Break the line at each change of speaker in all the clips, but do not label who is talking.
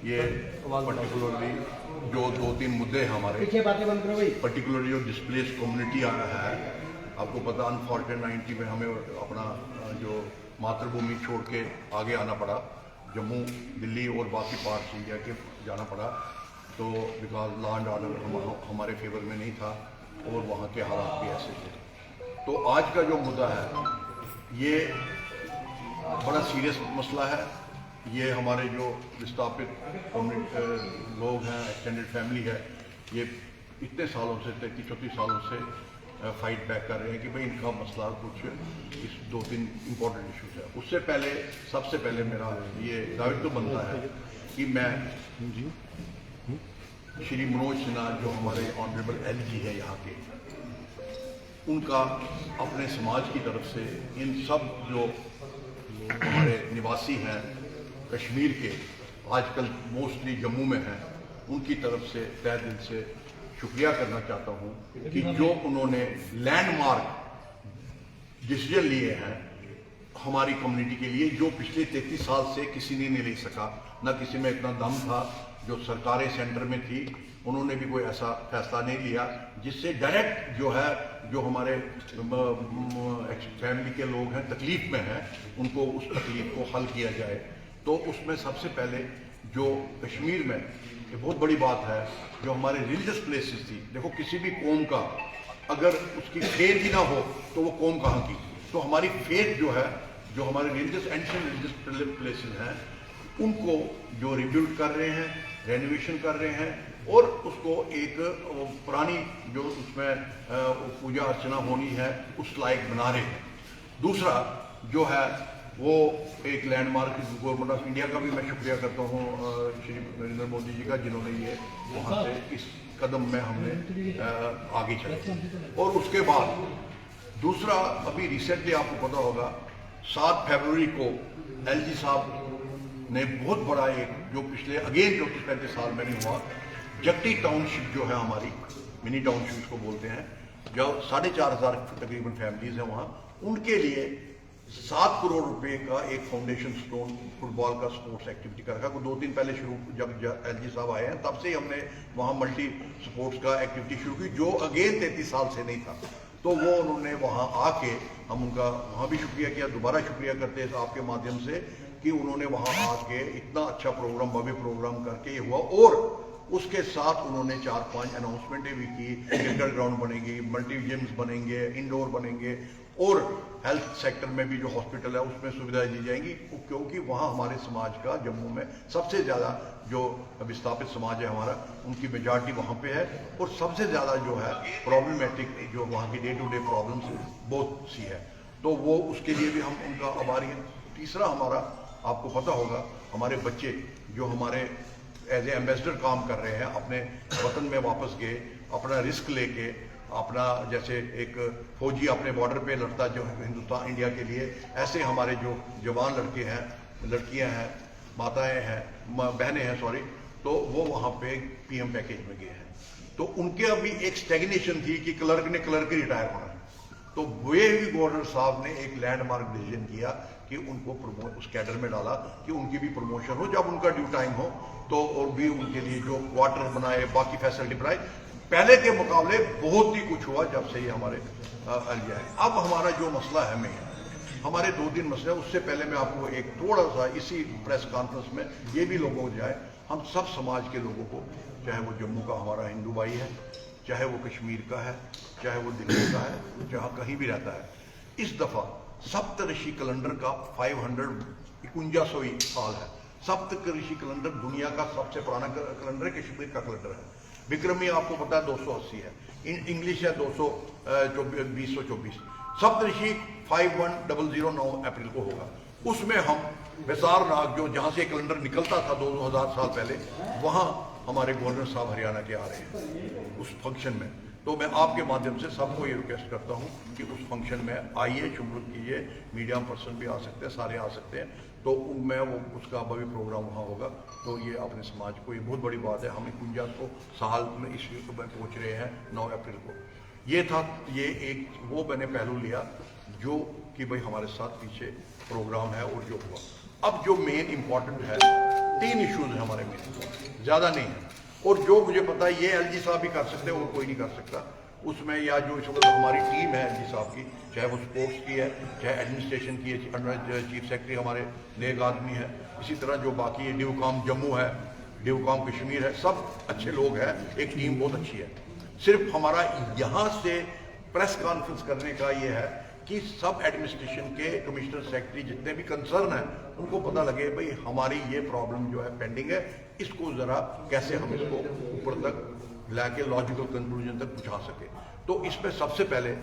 ये पर्टिकुलरली जो 2-3 मुद्दे हैं हमारे, पर्टिकुलरली जो डिस्प्लेस कम्युनिटी आया है, आपको पता अनफॉर्चुनेट 90 में हमें अपना जो मातृभूमि छोड़ के आगे आना पड़ा, जम्मू, दिल्ली और बाकी पार्ट्स इंडिया के जाना पड़ा, तो बिकॉज लॉ एंड ऑर्डर हमारे फेवर में नहीं था और वहाँ के हालात भी ऐसे थे। तो आज का जो मुद्दा है ये बड़ा सीरियस मसला है। ये हमारे जो विस्थापित लोग हैं, एक्सटेंडेड फैमिली है, ये इतने सालों से 33-34 सालों से फाइट बैक कर रहे हैं कि भाई इनका मसला कुछ इस 2-3 इम्पोर्टेंट इश्यूज है। उससे पहले सबसे पहले मेरा ये दायित्व बनता है कि मैं श्री मनोज सिन्हा जो हमारे ऑनरेबल LG है यहाँ के, उनका अपने समाज की तरफ से इन सब जो हमारे निवासी हैं कश्मीर के, आजकल मोस्टली जम्मू में हैं, उनकी तरफ से तहे दिल से शुक्रिया करना चाहता हूं कि जो उन्होंने लैंडमार्क डिसीजन लिए हैं हमारी कम्युनिटी के लिए, जो पिछले 33 साल से किसी ने नहीं ले सका, ना किसी में इतना दम था। जो सरकारें सेंटर में थी उन्होंने भी कोई ऐसा फैसला नहीं लिया जिससे डायरेक्ट जो है, जो हमारे फैमिली के लोग हैं तकलीफ में हैं, उनको उस तकलीफ को हल किया जाए। तो उसमें सबसे पहले जो कश्मीर में ये बहुत बड़ी बात है, जो हमारे रिलीजियस प्लेसेस थी, देखो किसी भी कौम का अगर उसकी फेथ ही ना हो तो वो कौम कहाँ की। तो हमारी फेथ जो है, जो हमारे रिलीजियस एंशिएंट रिलीजियस प्लेसेस हैं, उनको जो रिबिल्ड कर रहे हैं, रेनोवेशन कर रहे हैं और उसको एक पुरानी जो उसमें पूजा अर्चना होनी है उस लायक बना रहे हैं। दूसरा जो है वो एक लैंडमार्क, गवर्नमेंट ऑफ इंडिया का भी मैं शुक्रिया करता हूँ श्री नरेंद्र मोदी जी का, जिन्होंने ये वहाँ से इस कदम में हमने आगे चले। और उसके बाद दूसरा, अभी रिसेंटली आपको पता होगा 7 फरवरी को LG साहब ने बहुत बड़ा एक जो पिछले 34-35 साल में नहीं हुआ, जट्टी टाउनशिप जो है हमारी मिनी टाउनशिप को बोलते हैं, जो 4,500 तकरीबन फैमिलीज हैं वहाँ, उनके लिए 7 करोड़ रुपए का एक फाउंडेशन स्टोन फुटबॉल का स्पोर्ट्स एक्टिविटी का रखा। 2 दिन पहले शुरू, जब LG साहब आए हैं तब से ही हमने वहाँ मल्टी स्पोर्ट्स का एक्टिविटी शुरू की, जो अगेन 33 साल से नहीं था। तो वो उन्होंने वहाँ आके, हम उनका वहाँ भी शुक्रिया किया, दोबारा शुक्रिया करते हैं आपके माध्यम से कि उन्होंने वहाँ आके इतना अच्छा प्रोग्राम, भव्य प्रोग्राम करके ये हुआ। और उसके साथ उन्होंने 4-5 अनाउंसमेंटें भी की, क्रिकेट ग्राउंड बनेगी, मल्टी जिम्स बनेंगे, इंडोर बनेंगे, और हेल्थ सेक्टर में भी जो हॉस्पिटल है उसमें सुविधाएं दी जाएंगी, क्योंकि वहाँ हमारे समाज का, जम्मू में सबसे ज़्यादा जो विस्थापित समाज है हमारा, उनकी मेजॉरिटी वहाँ पे है। और सबसे ज़्यादा जो है प्रॉब्लमेटिक, जो वहाँ की डे टू डे प्रॉब्लम्स बहुत सी है, तो वो उसके लिए भी हम उनका आभारी हैं। तीसरा हमारा, आपको पता होगा, हमारे बच्चे जो हमारे एज ए एम्बेसडर काम कर रहे हैं, अपने वतन में वापस गए, अपना रिस्क लेके, अपना जैसे एक फौजी अपने बॉर्डर पे लड़ता जो हिंदुस्तान इंडिया के लिए, ऐसे हमारे जो जवान लड़के हैं, लड़कियां हैं, माताएं हैं, बहनें हैं, सॉरी, तो वो वहाँ पे PM पैकेज में गए हैं। तो उनके अभी एक स्टेगनेशन थी कि क्लर्क ने क्लर्क ही रिटायर होना है, तो वे भी गवर्नर साहब ने एक लैंडमार्क डिसीजन किया कि उनको उस कैडर में डाला कि उनकी भी प्रमोशन हो जब उनका ड्यू टाइम हो, तो और भी उनके लिए जो क्वार्टर बनाए, बाकी फैसिलिटी बनाए। पहले के मुकाबले बहुत ही कुछ हुआ जब से ये हमारे LG आए। अब हमारा जो मसला है में हमारे 2 दिन मसले, उससे पहले मैं आपको एक थोड़ा सा इसी प्रेस कॉन्फ्रेंस में ये भी लोगों को जाए, हम सब समाज के लोगों को, चाहे वो जम्मू का हमारा हिंदू भाई है, चाहे वो कश्मीर का है, चाहे वो दिल्ली का है, जहाँ कहीं भी रहता है, इस दफा सप्तऋषि कैलेंडर का 551 साल है। सप्तऋषि कैलेंडर दुनिया का सबसे पुराना कैलेंडर है, कश्मीर का कैलेंडर है। विक्रमी आपको पता है 280 है, इंग्लिश है 2024। सप्तऋषि 5100 अप्रैल को होगा। उसमें हम बेसार नाग, जो जहाँ से कैलेंडर निकलता था 2000 साल पहले, वहाँ हमारे गवर्नर साहब हरियाणा के आ रहे हैं उस फंक्शन में। तो मैं आपके माध्यम से सबको ये रिक्वेस्ट करता हूँ कि उस फंक्शन में आइए, शुरू कीजिए, मीडिया पर्सन भी आ सकते हैं, सारे आ सकते हैं, तो मैं वो उसका भव्य प्रोग्राम वहाँ होगा। तो ये अपने समाज को, ये बहुत बड़ी बात है, हम 49 साल में इस वीक में पहुँच रहे हैं 9 अप्रैल को। ये था, ये एक वो मैंने पहलू लिया जो कि भाई हमारे साथ पीछे प्रोग्राम है और जो हुआ। अब जो मेन इम्पॉर्टेंट है 3 इश्यूज हैं हमारे में, ज़्यादा नहीं है। और जो मुझे पता है ये एलजी साहब भी कर सकते हैं और कोई नहीं कर सकता उसमें, या जो इस वक्त हमारी टीम है एलजी साहब की, चाहे वो स्पोर्ट्स की है, चाहे एडमिनिस्ट्रेशन की है, चीफ सेक्रेटरी हमारे नेक आदमी है, इसी तरह जो बाकी ड्यूकॉम जम्मू है, ड्यूकॉम कश्मीर है, सब अच्छे लोग हैं, एक टीम बहुत अच्छी है। सिर्फ हमारा यहाँ से प्रेस कॉन्फ्रेंस करने का ये है कि सब एडमिनिस्ट्रेशन के कमिश्नर सेक्रेटरी जितने भी कंसर्न हैं उनको पता लगे भाई हमारी ये प्रॉब्लम जो है पेंडिंग है, इसको ज़रा कैसे हम इसको ऊपर तक लाके लॉजिकल कंक्लूजन तक पहुँचा सके। तो इसमें सबसे पहले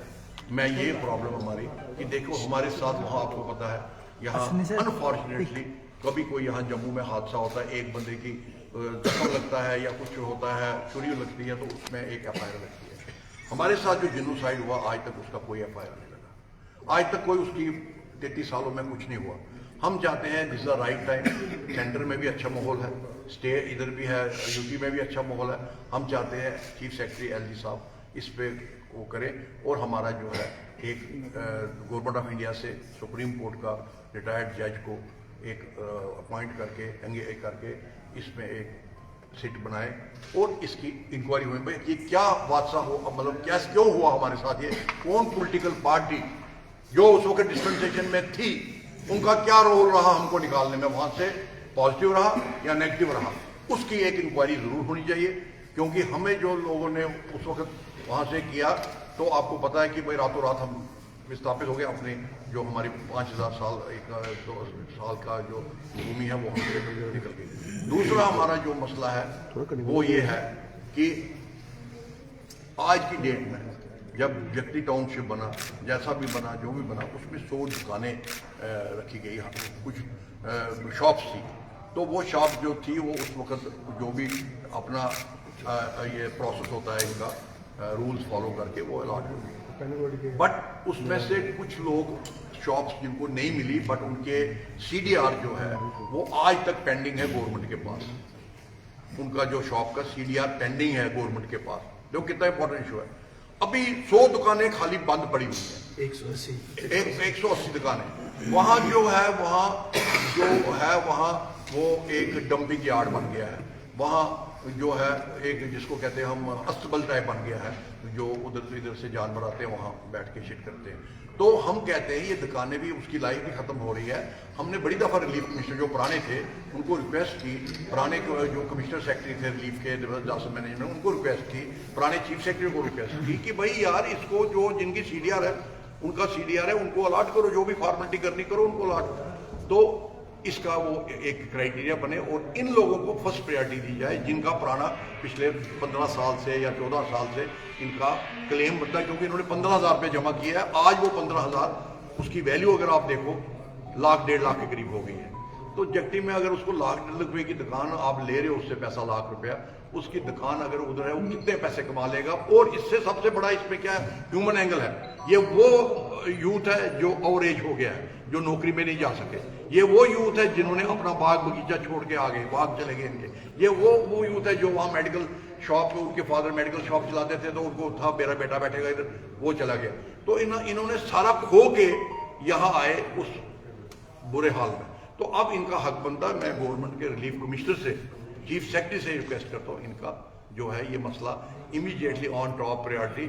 मैं ये प्रॉब्लम हमारी कि देखो हमारे साथ वहाँ आपको पता है यहाँ अनफॉर्चुनेटली कभी कोई यहाँ जम्मू में हादसा होता है, एक बंदे की जख्म लगता है या कुछ होता है, छुरी लगती है, तो उसमें एक FIR लगती है। हमारे साथ जो जेनोसाइड हुआ आज तक उसका कोई FIR नहीं लगा, आज तक कोई उसकी 33 सालों में कुछ नहीं हुआ। हम चाहते हैं this the right time, centre में भी अच्छा माहौल है, स्टेट इधर भी है, यूपी में भी अच्छा माहौल है। हम चाहते हैं चीफ सेक्रेटरी एलजी साहब इस पे वो करें और हमारा जो है एक गवर्नमेंट ऑफ इंडिया से सुप्रीम कोर्ट का रिटायर्ड जज को एक अपॉइंट करके इसमें एक सिट बनाए और इसकी इंक्वायरी हुई भाई ये क्या हादसा हो, मतलब क्या क्यों हुआ हमारे साथ, ये कौन पॉलिटिकल पार्टी जो उस वक्त डिस्पेंसेशन में थी उनका क्या रोल रहा हमको निकालने में, वहां से पॉजिटिव रहा या नेगेटिव रहा, उसकी एक इंक्वायरी जरूर होनी चाहिए। क्योंकि हमें जो लोगों ने उस वक्त वहां से किया तो आपको पता है कि भाई रातों रात हम विस्थापित हो गए, अपने जो हमारी 5000 साल 2 साल का जो भूमि है वो हमसे निकल गई। दूसरा हमारा जो मसला है वो ये है कि आज की डेट में जब व्यक्ति टाउनशिप बना, जैसा भी बना, जो भी बना, उसमें 100 दुकानें रखी गई, कुछ शॉप्स थी, तो वो शॉप जो थी वो उस वक्त जो भी अपना ये प्रोसेस होता है इनका रूल्स फॉलो करके वो अलॉट हो गई। बट उसमें से कुछ लोग शॉप्स जिनको नहीं मिली बट उनके CDR जो है वो आज तक पेंडिंग है गवर्नमेंट के पास, उनका जो शॉप का CDR पेंडिंग है गवर्नमेंट के पास, जो कितना इंपॉर्टेंट इशू है। अभी 100 दुकानें खाली बंद पड़ी हुई है, 180 दुकानें। वहां जो है वहां वो एक डंपिंग यार्ड बन गया है, वहां जो है एक जिसको कहते हैं हम अस्तबल टाइप बन गया है, जो उधर से इधर से जानवर आते हैं वहां बैठ के शिट करते हैं। तो हम कहते हैं ये दुकानें भी उसकी लाइफ भी खत्म हो रही है। हमने बड़ी दफा रिलीफ कमिश्नर जो पुराने थे उनको रिक्वेस्ट की, पुराने जो कमिश्नर सेक्रेटरी थे रिलीफ के डिजास्टर मैनेजमेंट, उनको रिक्वेस्ट की, पुराने चीफ सेक्रेटरी को रिक्वेस्ट की कि भाई यार इसको जो जिनकी CDR है उनका CDR है उनको अलॉट करो, जो भी फॉर्मेलिटी करनी करो उनको अलॉट। तो इसका वो एक क्राइटेरिया बने और इन लोगों को फर्स्ट प्रायोरिटी दी जाए जिनका पुराना पिछले 15 साल से या 14 साल से इनका क्लेम बनता है, क्योंकि इन्होंने 15,000 रुपये जमा किया है। आज वो 15,000 उसकी वैल्यू अगर आप देखो 1,00,000 1.5 लाख के करीब हो गई है। तो जट्टी में अगर उसको 1,00,000 1.5 रुपये की दुकान आप ले रहे हो, उससे पैसा 1,00,000 रुपया, उसकी दुकान अगर उधर है वो कितने पैसे कमा लेगा। और इससे सबसे बड़ा इसमें क्या है, ह्यूमन एंगल है। ये वो यूथ है जो ओवर एज हो गया है, जो नौकरी में नहीं जा सके। ये वो यूथ है जिन्होंने अपना बाग बगीचा छोड़ के आ गए, बाग चले गए इनके। ये वो यूथ है जो वहाँ मेडिकल शॉप, उनके फादर मेडिकल शॉप चलाते थे तो उनको था मेरा बेटा बैठेगा इधर, वो चला गया। तो इन्होंने सारा खो के यहाँ आए उस बुरे हाल में। तो अब इनका हक बनता है, मैं गवर्नमेंट के रिलीफ कमिश्नर से, चीफ सेक्रेटरी से रिक्वेस्ट करता हूँ इनका जो है ये मसला इमीडिएटली ऑन टॉप प्रायोरिटी,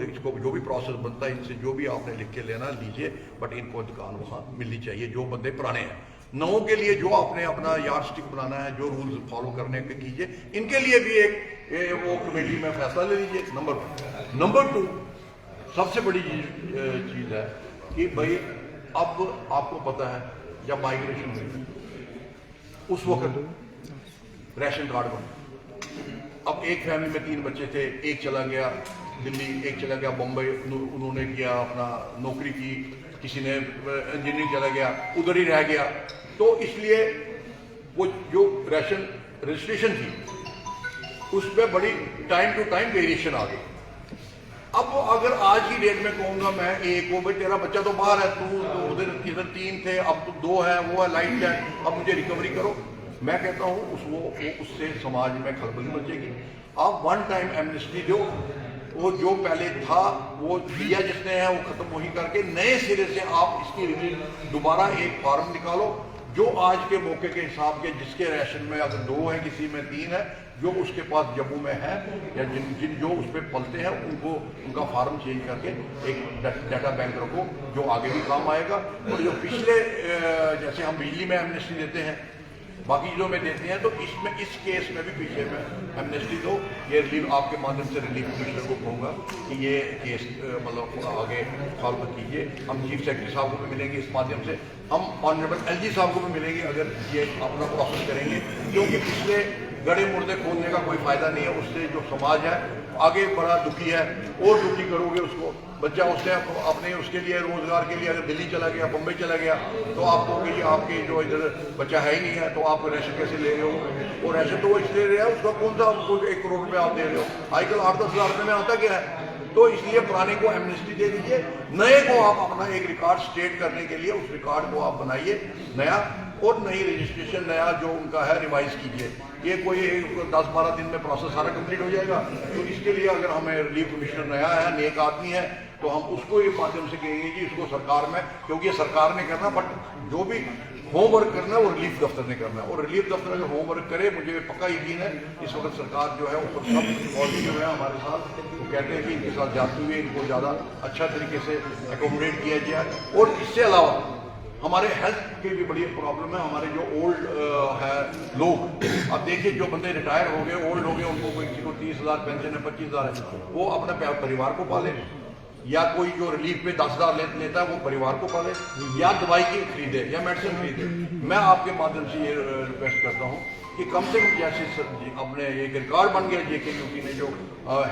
इसको जो भी प्रोसेस बनता है इनसे जो भी आपने लिख के लेना लीजिए, बट इनको दुकान वहाँ मिलनी चाहिए जो बंदे पुराने हैं। नवों के लिए जो आपने अपना यार्ड स्टिक बनाना है, जो रूल्स फॉलो करने के कीजिए, इनके लिए भी एक वो कमेटी में फैसला ले लीजिए। नंबर 2 सबसे बड़ी चीज़ है कि भाई अब आपको पता है जब माइग्रेशन हुई उस वक्त राशन कार्ड बना। अब एक फैमिली में 3 बच्चे थे, एक चला गया दिल्ली, एक चला गया बम्बई, उन्होंने किया अपना नौकरी की, किसी ने इंजीनियरिंग चला गया, उधर ही रह गया। तो इसलिए वो जो राशन रजिस्ट्रेशन थी उस पर बड़ी टाइम टू टाइम वेरिएशन आ गई। अब अगर आज की डेट में कहूँगा मैं एक को, भाई तेरा बच्चा तो बाहर है, तू तो उधर इधर 3 थे, अब तो 2 है, वो है लाइट है, अब मुझे रिकवरी करो। मैं कहता हूँ उससे समाज में खलबली मचेगी। आप वन टाइम एमनेस्टी दो, वो जो पहले था वो दिया जिसने है वो खत्म वही करके नए सिरे से आप इसकी दोबारा एक फॉर्म निकालो। जो आज के मौके के हिसाब के जिसके राशन में अगर 2 है, किसी में 3 है, जो उसके पास जम्मू में है या जिन जो उस पर पलते हैं उनको उनका फार्म चेंज करके एक डाटा बैंक रखो जो आगे भी काम आएगा। और जो पिछले जैसे हम बिजली में एमनेस्टी देते हैं, बाकी चीज़ों में देते हैं, तो इसमें इस केस में भी पीछे में एमनेस्टी दो। ये रिलीफ आपके माध्यम से रिलीफ कमिश्नर को कहूँगा कि ये केस मतलब आगे सॉल्व कीजिए। हम चीफ सेक्रेटरी साहब को भी मिलेंगे इस माध्यम से, हम ऑनरेबल एलजी साहब को भी मिलेंगे अगर ये अपना प्रोसेस करेंगे, क्योंकि पिछले गड़े मुर्दे खोलने का कोई फायदा नहीं है। उससे जो समाज है आगे बड़ा दुखी है, और दुखी करोगे उसको। बच्चा उसने अपने उसके लिए रोजगार के लिए अगर दिल्ली चला गया, बम्बई चला गया, तो आप कहोगे कि आपके जो इधर बच्चा है ही नहीं है, तो आप राशन कैसे ले रहे हो? और राशन तो वो इसलिए ले रहा है, उसका कौन सा आपको 1 करोड़ रुपये आप दे रहे हो? आजकल 8-10 हज़ार रुपये में आता क्या है? तो इसलिए पुराने को एमनेस्टी दे दीजिए, नए को आप अपना एक रिकॉर्ड स्टेट करने के लिए उस रिकॉर्ड को आप बनाइए नया, और नई रजिस्ट्रेशन नया जो उनका है रिवाइज कीजिए। ये कोई 10-12 दिन में प्रोसेस सारा कंप्लीट हो जाएगा। तो इसके लिए अगर हमें रिलीफ कमिश्नर नया है, नेक आदमी है, तो हम उसको ये माध्यम से कहेंगे कि इसको सरकार में, क्योंकि ये सरकार ने करना, बट जो भी होमवर्क करना है वो रिलीफ दफ्तर ने करना है। और रिलीफ दफ्तर अगर होमवर्क करे, मुझे पक्का यकीन है इस वक्त सरकार जो है ऊपर सब पॉजिटिव है हमारे साथ, वो कहते हैं कि इनके साथ जाते हुए इनको ज़्यादा अच्छा तरीके से एकोमोडेट किया जाए। और इससे अलावा हमारे हेल्थ की भी बड़ी प्रॉब्लम है। हमारे जो ओल्ड है लोग, अब देखिए जो बंदे रिटायर हो गए, ओल्ड हो गए, उनको किसी को 30,000 पेंशन है, 25,000 है, वो अपने परिवार को पाले, या कोई जो रिलीफ पे 10,000 लेता है वो परिवार को पाले, या दवाई की खरीदे या मेडिसिन खरीदे। मैं आपके माध्यम से ये रिक्वेस्ट करता हूँ कि कम से कम जैसे अपने एक रिकॉर्ड बन गया JKUT ने जो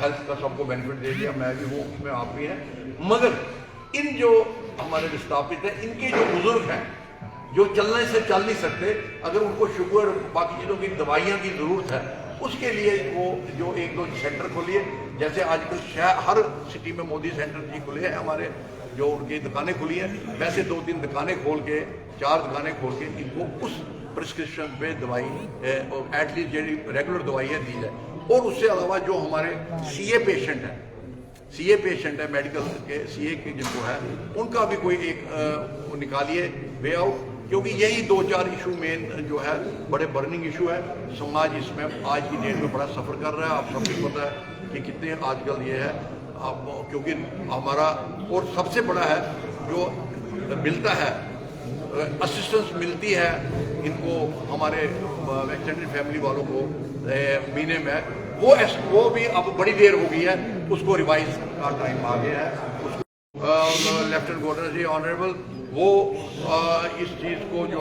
हेल्थ का सबको बेनिफिट दे दिया, मैं भी हूँ उसमें, आप भी हैं, मगर इन जो हमारे विस्थापित हैं, इनके जो बुजुर्ग हैं जो चलने से चल नहीं सकते, अगर उनको शुगर बाकी चीज़ों की दवाइयाँ की ज़रूरत है, उसके लिए वो जो 1-2 सेंटर खोलिए। जैसे आजकल हर सिटी में मोदी सेंटर जी खुले हैं, हमारे जो उनकी दुकानें खुली हैं, वैसे 2-3 दुकानें खोल के, 4 दुकानें खोल के इनको उस प्रिस्क्रिप्शन पे दवाई एटलीस्ट जी रेगुलर दवाइयाँ दी जाए। और उससे अलावा जो हमारे CA पेशेंट है, मेडिकल के CA के जिनको है, उनका भी कोई एक निकालिए वे आउट, क्योंकि यही 2-4 इशू मेन जो है बड़े बर्निंग इशू है। समाज इसमें आज की डेट में बड़ा सफ़र कर रहा है। आप सबको पता है कि कितने आजकल ये है, अब क्योंकि हमारा और सबसे बड़ा है जो मिलता है असिस्टेंस मिलती है इनको, हमारे एक्सटेंडेड फैमिली वालों को महीने में, वो भी अब बड़ी देर हो गई है, उसको रिवाइज का टाइम आ गया है। उसको लेफ्टिनेंट गवर्नर जी ऑनरेबल वो इस चीज़ को जो